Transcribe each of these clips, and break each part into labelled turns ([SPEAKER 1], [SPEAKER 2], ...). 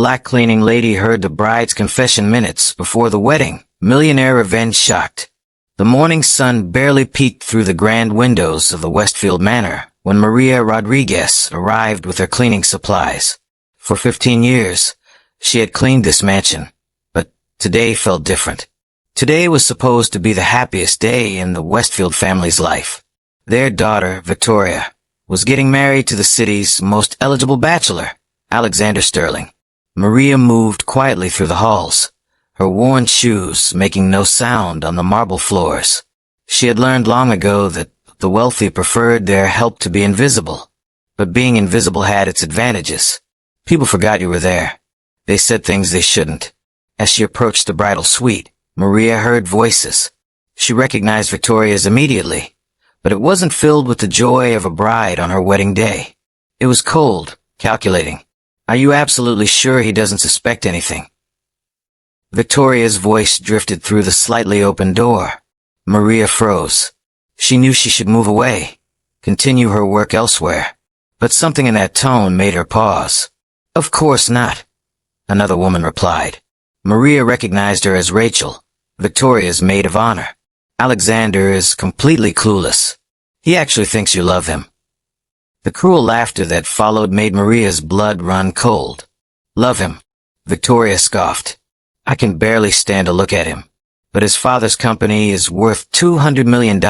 [SPEAKER 1] black cleaning lady heard the bride's confession minutes before the wedding, millionaire revenge shocked. The morning sun barely peeked through the grand windows of the Westfield Manor when Maria Rodriguez arrived with her cleaning supplies. For 15 years, she had cleaned this mansion, but today felt different. Today was supposed to be the happiest day in the Westfield family's life. Their daughter, Victoria, was getting married to the city's most eligible bachelor, Alexander Sterling. Maria moved quietly through the halls, her worn shoes making no sound on the marble floors. She had learned long ago that the wealthy preferred their help to be invisible, but being invisible had its advantages. People forgot you were there. They said things they shouldn't. As she approached the bridal suite, Maria heard voices. She recognized Victoria's immediately, but it wasn't filled with the joy of a bride on her wedding day. It was cold, calculating. Are you absolutely sure he doesn't suspect anything? Victoria's voice drifted through the slightly open door. Maria froze. She knew she should move away, continue her work elsewhere, but something in that tone made her pause. Of course not, another woman replied. Maria recognized her as Rachel, Victoria's maid of honor. Alexander is completely clueless. He actually thinks you love him. The cruel laughter that followed made Maria's blood run cold. Love him, Victoria scoffed. I can barely stand to look at him, but his father's company is worth $200 million.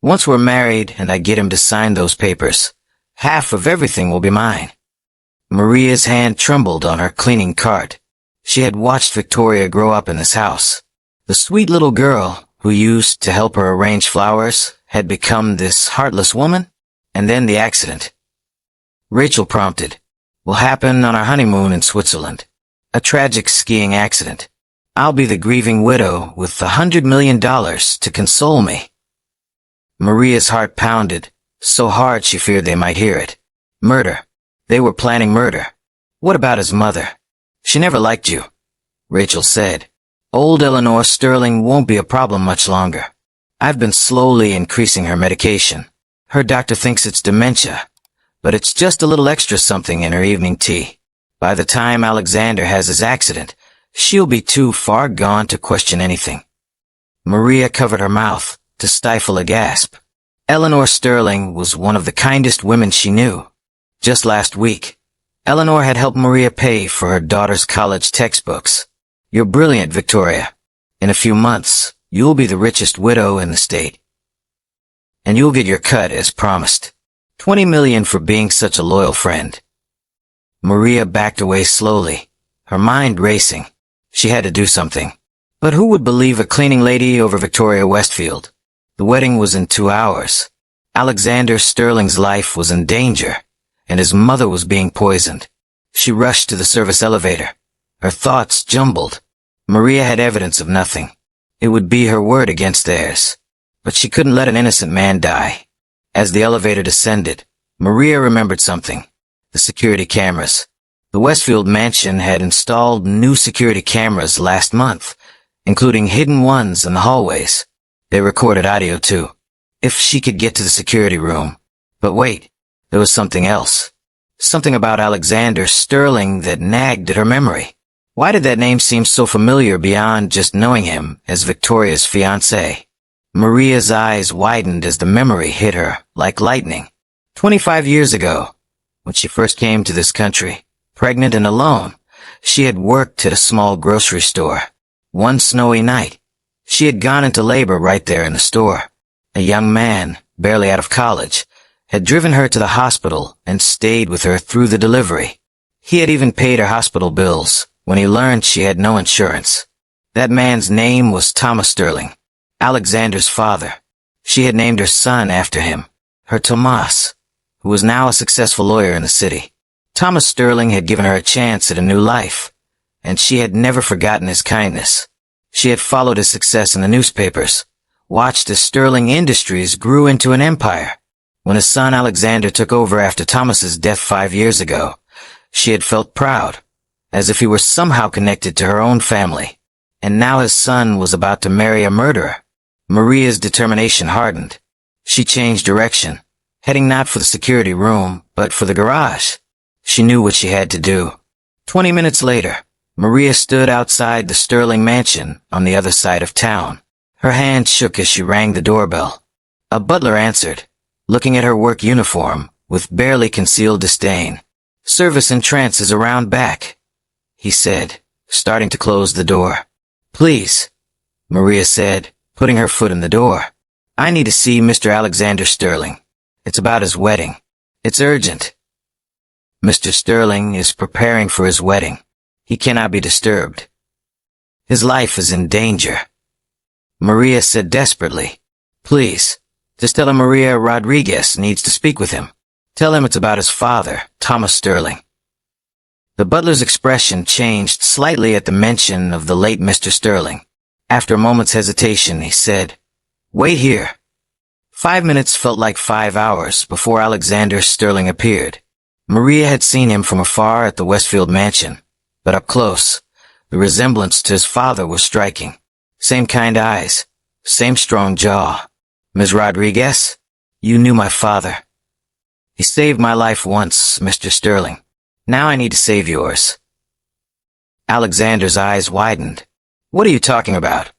[SPEAKER 1] Once we're married and I get him to sign those papers, half of everything will be mine. Maria's hand trembled on her cleaning cart. She had watched Victoria grow up in this house. The sweet little girl who used to help her arrange flowers had become this heartless woman, and then the accident. Rachel prompted, will happen on our honeymoon in Switzerland. A tragic skiing accident. I'll be the grieving widow with $100 million to console me. Maria's heart pounded, so hard she feared they might hear it. Murder. They were planning murder. What about his mother? She never liked you, Rachel said. Old Eleanor Sterling won't be a problem much longer. I've been slowly increasing her medication. Her doctor thinks it's dementia, but it's just a little extra something in her evening tea. By the time Alexander has his accident, she'll be too far gone to question anything. Maria covered her mouth to stifle a gasp. Eleanor Sterling was one of the kindest women she knew. Just last week, Eleanor had helped Maria pay for her daughter's college textbooks. You're brilliant, Victoria. In a few months, you'll be the richest widow in the state. And you'll get your cut as promised. $20 million for being such a loyal friend. Maria backed away slowly, her mind racing. She had to do something. But who would believe a cleaning lady over Victoria Westfield? The wedding was in 2 hours. Alexander Sterling's life was in danger, and his mother was being poisoned. She rushed to the service elevator. Her thoughts jumbled. Maria had evidence of nothing. It would be her word against theirs. But she couldn't let an innocent man die. As the elevator descended, Maria remembered something. The security cameras. The Westfield mansion had installed new security cameras last month, including hidden ones in the hallways. They recorded audio too. If she could get to the security room. But wait, there was something else. Something about Alexander Sterling that nagged at her memory. Why did that name seem so familiar beyond just knowing him as Victoria's fiancé? Maria's eyes widened as the memory hit her like lightning. 25 years ago, when she first came to this country, pregnant and alone, she had worked at a small grocery store. One snowy night, she had gone into labor right there in the store. A young man, barely out of college, had driven her to the hospital and stayed with her through the delivery. He had even paid her hospital bills when he learned she had no insurance. That man's name was Thomas Sterling, Alexander's father. She had named her son after him, her Tomas, who was now a successful lawyer in the city. Thomas Sterling had given her a chance at a new life, and she had never forgotten his kindness. She had followed his success in the newspapers, watched as Sterling Industries grew into an empire. When his son Alexander took over after Thomas's death 5 years ago, she had felt proud, as if he were somehow connected to her own family. And now his son was about to marry a murderer. Maria's determination hardened. She changed direction, heading not for the security room, but for the garage. She knew what she had to do. 20 minutes later, Maria stood outside the Sterling mansion on the other side of town. Her hand shook as she rang the doorbell. A butler answered, looking at her work uniform with barely concealed disdain. "Service in trance is around back," he said, starting to close the door. "Please," Maria said, putting her foot in the door. "I need to see Mr. Alexander Sterling. It's about his wedding. It's urgent." "Mr. Sterling is preparing for his wedding. He cannot be disturbed. His life is in danger," Maria said desperately. "Please, just tell him Maria Rodriguez needs to speak with him. Tell him it's about his father, Thomas Sterling." The butler's expression changed slightly at the mention of the late Mr. Sterling. After a moment's hesitation, he said, "Wait here." 5 minutes felt like 5 hours before Alexander Sterling appeared. Maria had seen him from afar at the Westfield mansion, but up close, the resemblance to his father was striking. Same kind eyes, same strong jaw. "Ms. Rodriguez, you knew my father. He saved my life once, Mr. Sterling. Now I need to save yours." Alexander's eyes widened. "What are you talking about?"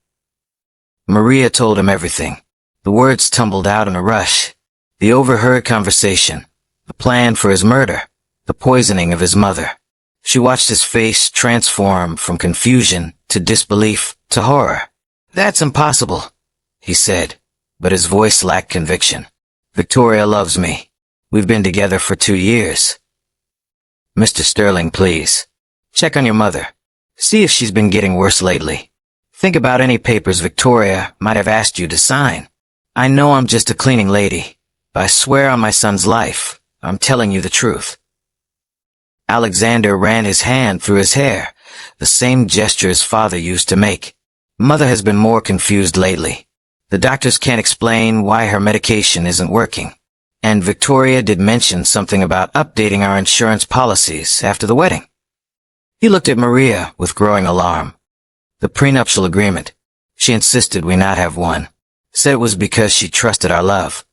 [SPEAKER 1] Maria told him everything. The words tumbled out in a rush. The overheard conversation, the plan for his murder, the poisoning of his mother. She watched his face transform from confusion to disbelief to horror. "That's impossible," he said, but his voice lacked conviction. "Victoria loves me. We've been together for 2 years. Mr. Sterling, please. Check on your mother. See if she's been getting worse lately. Think about any papers Victoria might have asked you to sign. I know I'm just a cleaning lady, but I swear on my son's life, I'm telling you the truth." Alexander ran his hand through his hair, the same gesture his father used to make. "Mother has been more confused lately. The doctors can't explain why her medication isn't working. And Victoria did mention something about updating our insurance policies after the wedding." He looked at Maria with growing alarm. "The prenuptial agreement. She insisted we not have one. Said it was because she trusted our love.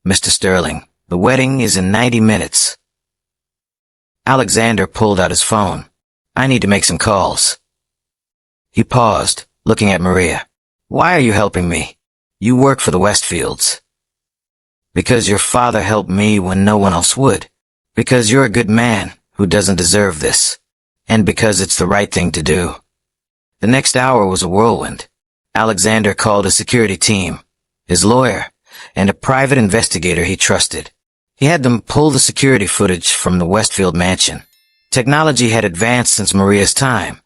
[SPEAKER 1] Mr. Sterling, the wedding is in 90 minutes. Alexander pulled out his phone. "I need to make some calls." He paused, looking at Maria. "Why are you helping me? You work for the Westfields." "Because your father helped me when no one else would. Because you're a good man who doesn't deserve this. And because it's the right thing to do." The next hour was a whirlwind. Alexander called a security team, his lawyer, and a private investigator he trusted. He had them pull the security footage from the Westfield mansion. Technology had advanced since Maria's time,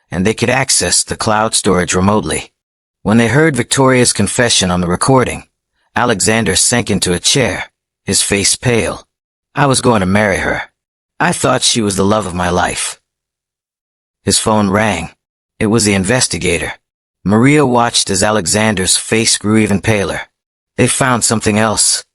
[SPEAKER 1] and they could access the cloud storage remotely. When they heard Victoria's confession on the recording, Alexander sank into a chair, his face pale. "I was going to marry her. I thought she was the love of my life." His phone rang. It was the investigator. Maria watched as Alexander's face grew even paler. "They found something else,"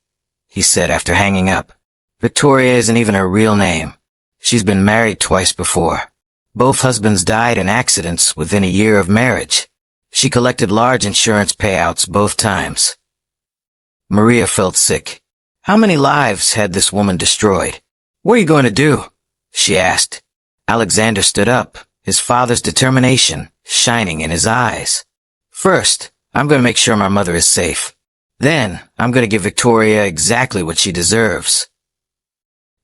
[SPEAKER 1] he said after hanging up. "Victoria isn't even her real name. She's been married twice before. Both husbands died in accidents within a year of marriage. She collected large insurance payouts both times." Maria felt sick. How many lives had this woman destroyed? "What are you going to do?" she asked. Alexander stood up, his father's determination shining in his eyes. "First, I'm going to make sure my mother is safe. Then, I'm going to give Victoria exactly what she deserves."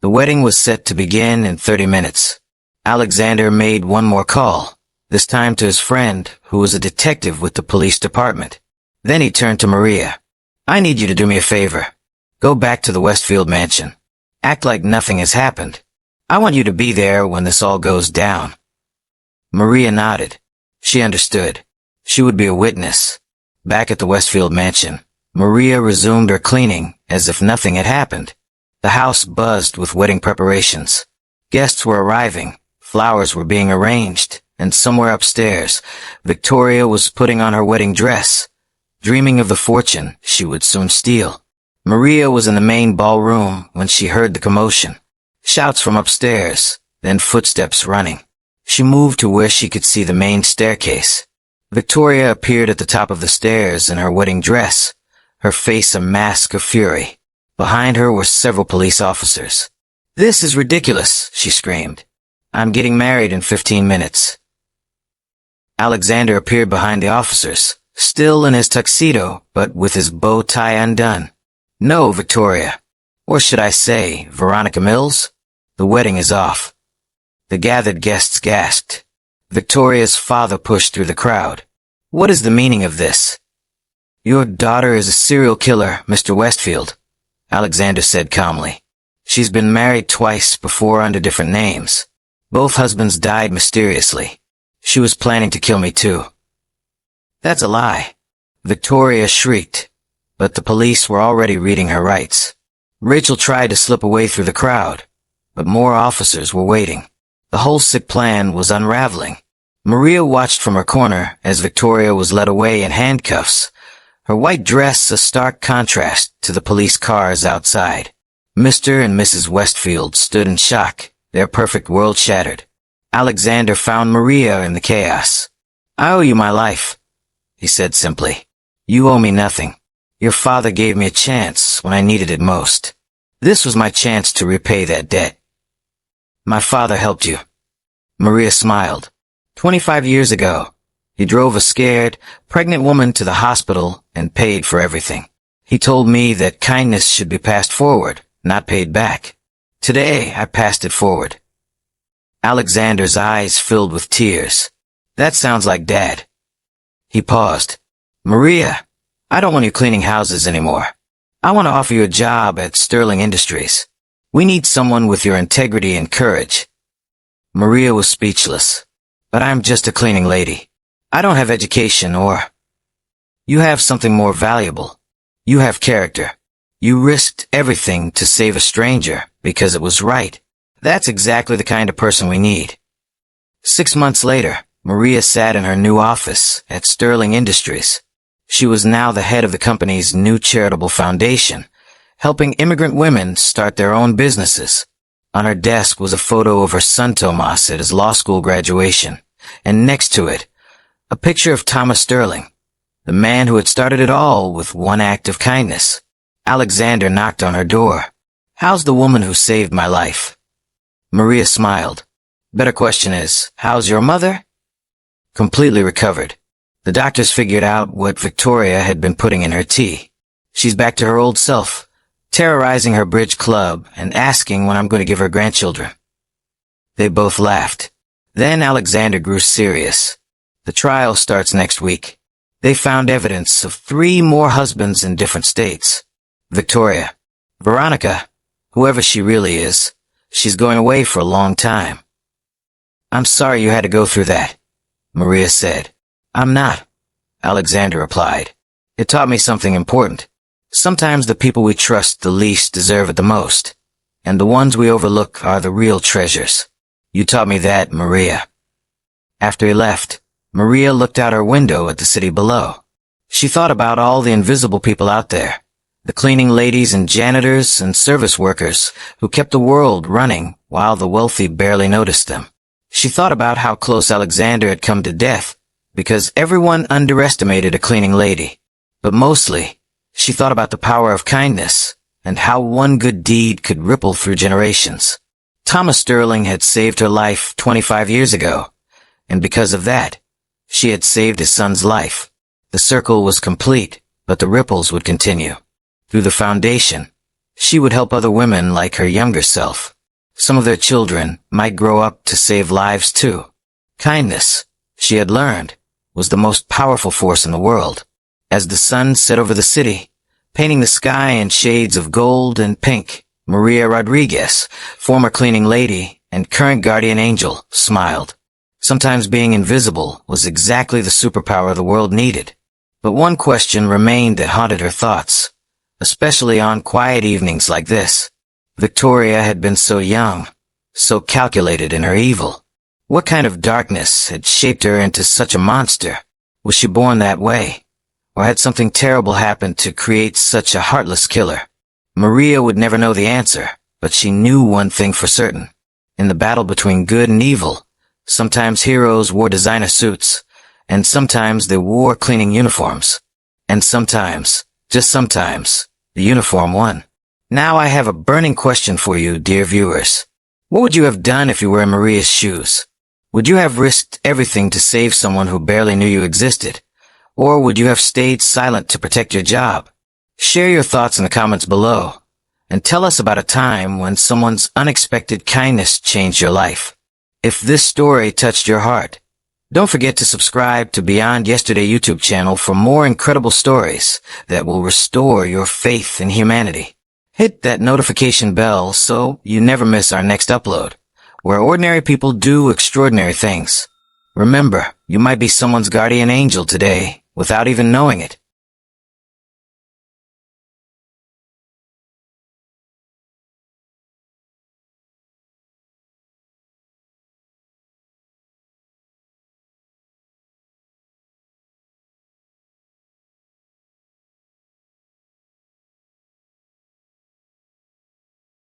[SPEAKER 1] The wedding was set to begin in 30 minutes. Alexander made one more call, this time to his friend, who was a detective with the police department. Then he turned to Maria. "I need you to do me a favor. Go back to the Westfield mansion. Act like nothing has happened. I want you to be there when this all goes down." Maria nodded. She understood. She would be a witness. Back at the Westfield mansion, Maria resumed her cleaning as if nothing had happened. The house buzzed with wedding preparations. Guests were arriving, flowers were being arranged, and somewhere upstairs, Victoria was putting on her wedding dress, dreaming of the fortune she would soon steal. Maria was in the main ballroom when she heard the commotion. Shouts from upstairs, then footsteps running. She moved to where she could see the main staircase. Victoria appeared at the top of the stairs in her wedding dress, her face a mask of fury. Behind her were several police officers. "This is ridiculous," she screamed. I'm getting married in 15 minutes. Alexander appeared behind the officers, still in his tuxedo, but with his bow tie undone. No, Victoria. Or should I say, Veronica Mills? The wedding is off. The gathered guests gasped. Victoria's father pushed through the crowd. What is the meaning of this? Your daughter is a serial killer, Mr. Westfield, Alexander said calmly. She's been married twice before under different names. Both husbands died mysteriously. She was planning to kill me too. That's a lie. Victoria shrieked, but the police were already reading her rights. Rachel tried to slip away through the crowd, but more officers were waiting. The whole sick plan was unraveling. Maria watched from her corner as Victoria was led away in handcuffs, her white dress a stark contrast to the police cars outside. Mr. and Mrs. Westfield stood in shock, their perfect world shattered. Alexander found Maria in the chaos. I owe you my life, he said simply. You owe me nothing. Your father gave me a chance when I needed it most. This was my chance to repay that debt. My father helped you. Maria smiled. 25 years ago, he drove a scared, pregnant woman to the hospital and paid for everything. He told me that kindness should be passed forward, not paid back. Today, I passed it forward. Alexander's eyes filled with tears. That sounds like Dad. He paused. Maria, I don't want you cleaning houses anymore. I want to offer you a job at Sterling Industries. We need someone with your integrity and courage. Maria was speechless. But I'm just a cleaning lady. I don't have education or... You have something more valuable. You have character. You risked everything to save a stranger because it was right. That's exactly the kind of person we need. 6 months later, Maria sat in her new office at Sterling Industries. She was now the head of the company's new charitable foundation, helping immigrant women start their own businesses. On her desk was a photo of her son Tomas at his law school graduation, and next to it, a picture of Thomas Sterling, the man who had started it all with one act of kindness. Alexander knocked on her door. How's the woman who saved my life? Maria smiled. Better question is, how's your mother? Completely recovered. The doctors figured out what Victoria had been putting in her tea. She's back to her old self, terrorizing her bridge club and asking when I'm going to give her grandchildren. They both laughed. Then Alexander grew serious. The trial starts next week. They found evidence of 3 more husbands in different states. Victoria, Veronica, whoever she really is, she's going away for a long time. I'm sorry you had to go through that, Maria said. I'm not, Alexander replied. It taught me something important. Sometimes the people we trust the least deserve it the most, and the ones we overlook are the real treasures. You taught me that, Maria. After he left, Maria looked out her window at the city below. She thought about all the invisible people out there, the cleaning ladies and janitors and service workers who kept the world running while the wealthy barely noticed them. She thought about how close Alexander had come to death because everyone underestimated a cleaning lady. But mostly, she thought about the power of kindness and how one good deed could ripple through generations. Thomas Sterling had saved her life 25 years ago, and because of that, she had saved his son's life. The circle was complete, but the ripples would continue. Through the foundation, she would help other women like her younger self. Some of their children might grow up to save lives too. Kindness, she had learned, was the most powerful force in the world. As the sun set over the city, painting the sky in shades of gold and pink, Maria Rodriguez, former cleaning lady and current guardian angel, smiled. Sometimes being invisible was exactly the superpower the world needed. But one question remained that haunted her thoughts, especially on quiet evenings like this. Victoria had been so young, so calculated in her evil. What kind of darkness had shaped her into such a monster? Was she born that way? Or had something terrible happened to create such a heartless killer? Maria would never know the answer, but she knew one thing for certain. In the battle between good and evil, sometimes heroes wore designer suits, and sometimes they wore cleaning uniforms. And sometimes, just sometimes, the uniform won. Now I have a burning question for you, dear viewers. What would you have done if you were in Maria's shoes? Would you have risked everything to save someone who barely knew you existed? Or would you have stayed silent to protect your job? Share your thoughts in the comments below, and tell us about a time when someone's unexpected kindness changed your life. If this story touched your heart, don't forget to subscribe to Beyond Yesterday YouTube channel for more incredible stories that will restore your faith in humanity. Hit that notification bell so you never miss our next upload, where ordinary people do extraordinary things. Remember, you might be someone's guardian angel today without even knowing it.